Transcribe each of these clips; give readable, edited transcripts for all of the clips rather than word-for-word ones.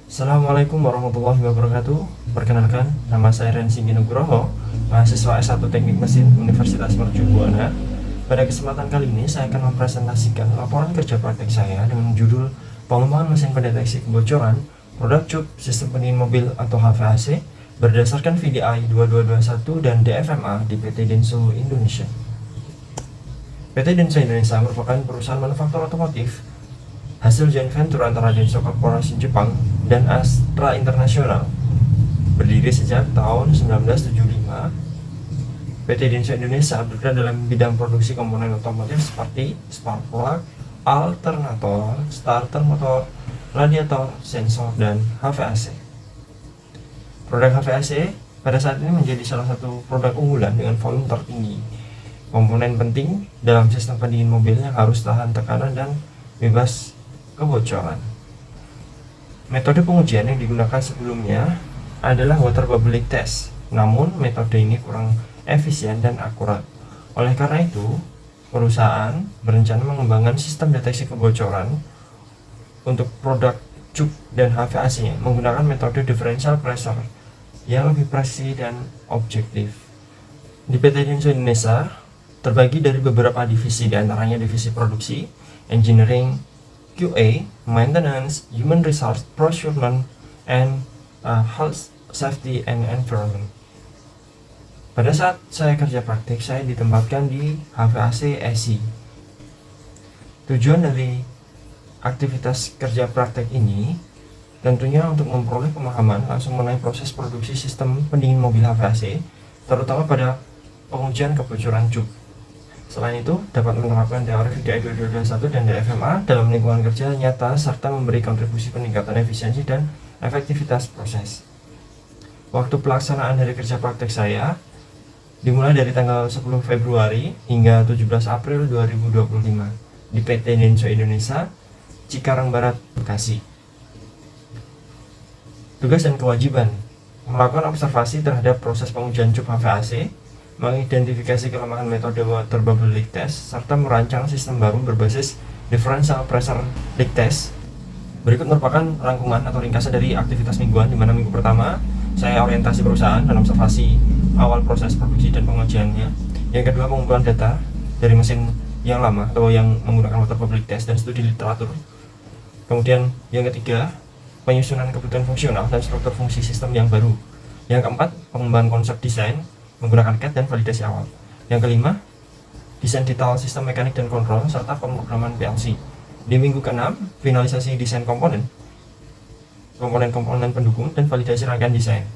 Assalamualaikum warahmatullahi wabarakatuh. Perkenalkan, nama saya Rensi Nugroho, mahasiswa S1 Teknik Mesin Universitas Mercu Buana. Pada kesempatan kali ini saya akan mempresentasikan laporan kerja praktek saya dengan judul Pengembangan Mesin Pendeteksi Kebocoran Produk Cup Sistem Pendingin Mobil atau HVAC berdasarkan VDI 2221 dan DFMA di PT Denso Indonesia. PT Denso Indonesia merupakan perusahaan manufaktur otomotif hasil joint venture antara Denso Corporation Jepang dan Astra International. Berdiri sejak tahun 1975, PT Denso Indonesia bergerak dalam bidang produksi komponen otomotif seperti spark plug, alternator, starter motor, radiator, sensor, dan HVAC. Produk HVAC pada saat ini menjadi salah satu produk unggulan dengan volume tertinggi. Komponen penting dalam sistem pendingin mobil yang harus tahan tekanan dan bebas kebocoran. Metode pengujian yang digunakan sebelumnya adalah water bubble leak test, namun metode ini kurang efisien dan akurat. Oleh karena itu, perusahaan berencana mengembangkan sistem deteksi kebocoran untuk produk cup dan HVAC menggunakan metode differential pressure yang lebih presisi dan objektif. Di PT Denso Indonesia terbagi dari beberapa divisi, diantaranya divisi produksi, engineering, QA, maintenance, human resource, procurement, and health, safety, and environment. Pada saat saya kerja praktik, saya ditempatkan di HVAC SI. Tujuan dari aktivitas kerja praktek ini tentunya untuk memperoleh pemahaman langsung mengenai proses produksi sistem pendingin mobil HVAC, terutama pada pengujian kebocoran cup. Selain itu, dapat menerapkan teori VDI 2221 dan DFMA dalam lingkungan kerja nyata serta memberi kontribusi peningkatan efisiensi dan efektivitas proses. Waktu pelaksanaan dari kerja praktek saya dimulai dari tanggal 10 Februari hingga 17 April 2025 di PT Denso Indonesia, Cikarang Barat, Bekasi. Tugas dan kewajiban: melakukan observasi terhadap proses pengujian cup HVAC, mengidentifikasi kelemahan metode water bubble leak test, serta merancang sistem baru berbasis differential pressure leak test. Berikut merupakan rangkuman atau ringkasan dari aktivitas mingguan, di mana minggu pertama saya orientasi perusahaan dan observasi awal proses produksi dan pengujiannya. Yang kedua, pengumpulan data dari mesin yang lama atau yang menggunakan water bubble leak test dan studi literatur. Kemudian yang ketiga, penyusunan kebutuhan fungsional dan struktur fungsi sistem yang baru. Yang keempat, pengembangan konsep desain menggunakan CAD dan validasi awal. Yang kelima, desain detail sistem mekanik dan kontrol serta pemrograman PLC. Di minggu ke-6, finalisasi desain komponen pendukung dan validasi rangkaian desain.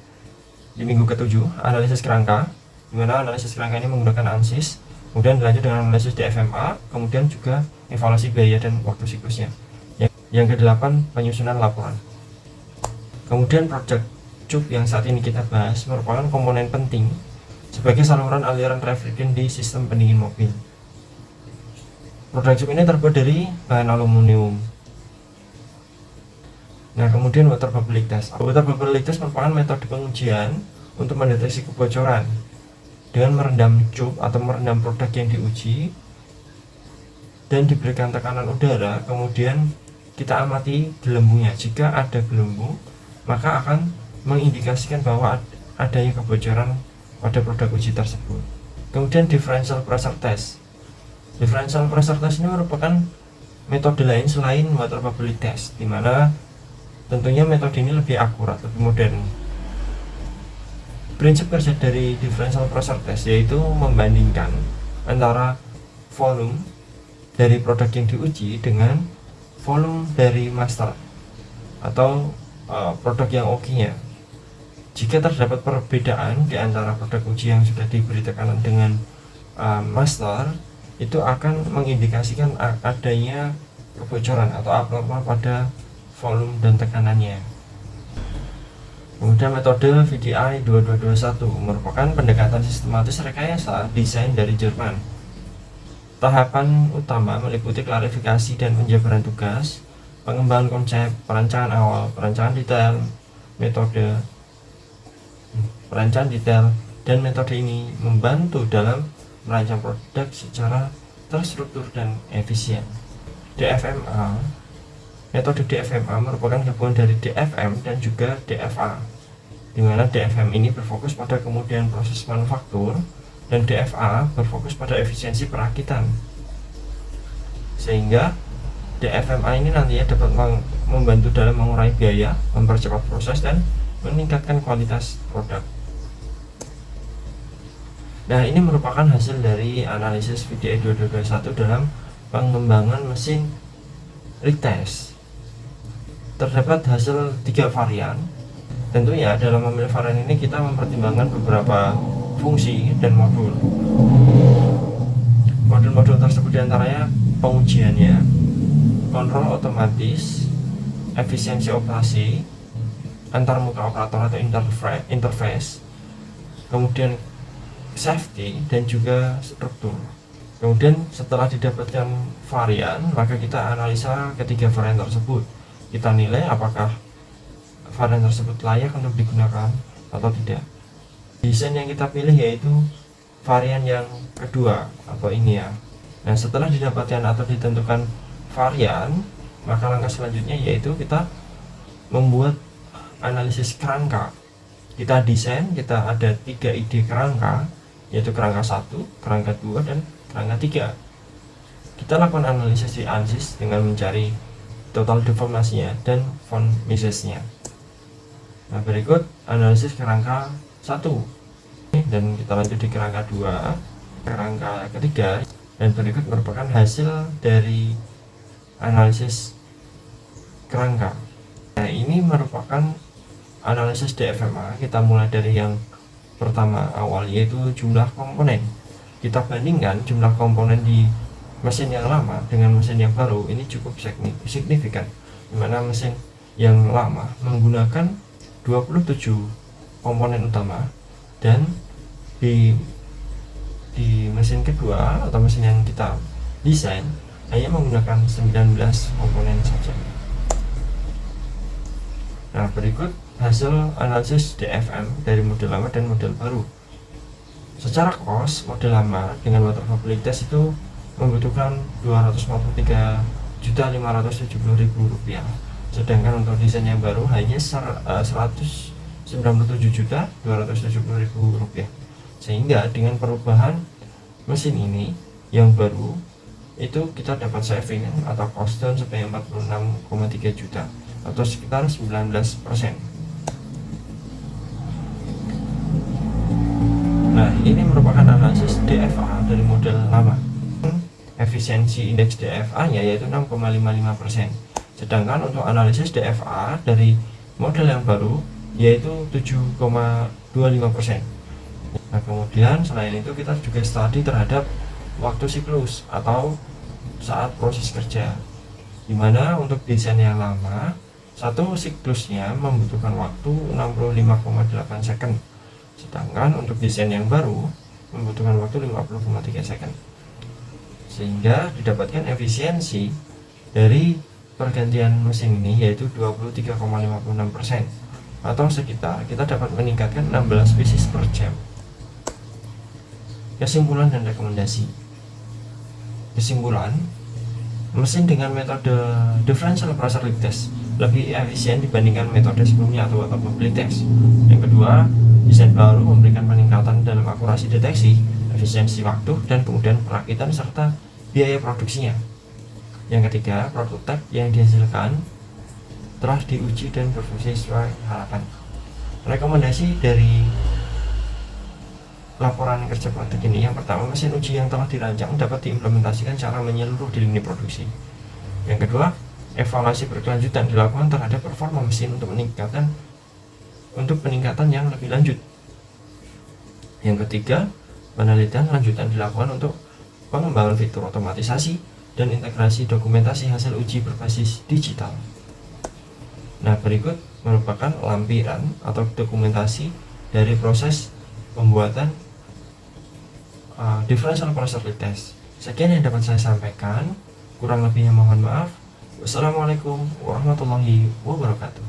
Di minggu ke-7, analisis kerangka, di mana analisis kerangka ini menggunakan ANSYS, kemudian dilanjut dengan analisis DFMA, kemudian juga evaluasi biaya dan waktu siklusnya. Yang ke-8, penyusunan laporan. Kemudian produk cup yang saat ini kita bahas merupakan komponen penting sebagai saluran aliran refrigerant di sistem pendingin mobil. Produk cup ini terbuat dari bahan aluminium. Nah, kemudian water bubble leak test. Water bubble leak test merupakan metode pengujian untuk mendeteksi kebocoran dengan merendam cup atau merendam produk yang diuji dan diberikan tekanan udara. Kemudian kita amati gelembungnya. Jika ada gelembung, maka akan mengindikasikan bahwa adanya kebocoran pada produk uji tersebut. Kemudian differential pressure test. Differential pressure test ini merupakan metode lain selain water bubble leak test, di mana tentunya metode ini lebih akurat, lebih modern. Prinsip kerja dari differential pressure test yaitu membandingkan antara volume dari produk yang diuji dengan volume dari master atau produk yang OK-nya. Jika terdapat perbedaan di antara produk uji yang sudah diberi tekanan dengan master, itu akan mengindikasikan adanya kebocoran atau abnormal pada volume dan tekanannya. Kemudian metode VDI 2221 merupakan pendekatan sistematis rekayasa desain dari Jerman. Tahapan utama meliputi klarifikasi dan penjabaran tugas, pengembangan konsep, perancangan awal, perancangan detail, dan metode ini membantu dalam merancang produk secara terstruktur dan efisien. DFMA Metode DFMA merupakan gabungan dari DFM dan juga DFA, di mana DFM ini berfokus pada kemudian proses manufaktur dan DFA berfokus pada efisiensi perakitan. Sehingga DFMA ini nantinya dapat membantu dalam mengurangi biaya, mempercepat proses, dan meningkatkan kualitas produk. Nah, ini merupakan hasil dari analisis VDE 2221 dalam pengembangan mesin rig test. Terdapat hasil 3 varian. Tentunya dalam memilih varian ini kita mempertimbangkan beberapa fungsi dan modul. Modul-modul tersebut diantaranya pengujiannya, kontrol otomatis, efisiensi operasi, antar muka operator atau interface, kemudian safety, dan juga struktur. Kemudian setelah didapatkan varian, maka kita analisa ketiga varian tersebut. Kita nilai apakah varian tersebut layak untuk digunakan atau tidak. Desain yang kita pilih yaitu varian yang kedua atau ini ya. Nah, setelah didapatkan atau ditentukan varian, maka langkah selanjutnya yaitu kita membuat analisis kerangka. Kita desain, kita ada 3 ide kerangka, yaitu kerangka 1, kerangka 2, dan kerangka 3. Kita lakukan analisis di ANSYS dengan mencari total deformasinya dan von Misesnya. Nah, berikut analisis kerangka 1, dan kita lanjut di kerangka 2, kerangka ketiga, dan berikut merupakan hasil dari analisis kerangka. Nah, ini merupakan analisis DFMA. Kita mulai dari yang pertama awal, yaitu jumlah komponen. Kita bandingkan jumlah komponen di mesin yang lama dengan mesin yang baru. Ini cukup signifikan, dimana mesin yang lama menggunakan 27 komponen utama, dan di mesin kedua atau mesin yang kita desain hanya menggunakan 19 komponen saja. Nah, berikut hasil analisis DFM dari model lama dan model baru. Secara cost, model lama dengan water vapor test itu membutuhkan Rp253.570.000, sedangkan untuk desain yang baru hanya Rp197.270.000. Sehingga dengan perubahan mesin ini yang baru itu kita dapat saving atau cost down sampai 46,3 juta atau sekitar 19%. Nah, ini merupakan analisis DFA dari model lama. Efisiensi indeks DFA-nya yaitu 6,55%. Sedangkan untuk analisis DFA dari model yang baru yaitu 7,25%. Nah, kemudian selain itu kita juga studi terhadap waktu siklus atau saat proses kerja, dimana untuk desain yang lama satu siklusnya membutuhkan waktu 65,8 second, sedangkan untuk desain yang baru membutuhkan waktu 50,3 second, sehingga didapatkan efisiensi dari pergantian mesin ini yaitu 23,56%, atau sekitar kita dapat meningkatkan 16 pieces per jam. Kesimpulan dan rekomendasi. Kesimpulan, mesin dengan metode differential pressure rig test lebih efisien dibandingkan metode sebelumnya atau water vapor test. Yang kedua, desain baru memberikan peningkatan dalam akurasi deteksi, efisiensi waktu, dan kemudian perakitan serta biaya produksinya. Yang ketiga, prototipe yang dihasilkan telah diuji dan berfungsi sesuai harapan. Rekomendasi dari laporan kerja praktik ini, yang pertama, mesin uji yang telah dirancang dapat diimplementasikan secara menyeluruh di lini produksi. Yang kedua, evaluasi berkelanjutan dilakukan terhadap performa mesin untuk peningkatan yang lebih lanjut. Yang ketiga, penelitian lanjutan dilakukan untuk pengembangan fitur otomatisasi dan integrasi dokumentasi hasil uji berbasis digital. Nah, berikut merupakan lampiran atau dokumentasi dari proses pembuatan differential pressure rig test. Sekian yang dapat saya sampaikan, kurang lebihnya mohon maaf. Wassalamualaikum warahmatullahi wabarakatuh.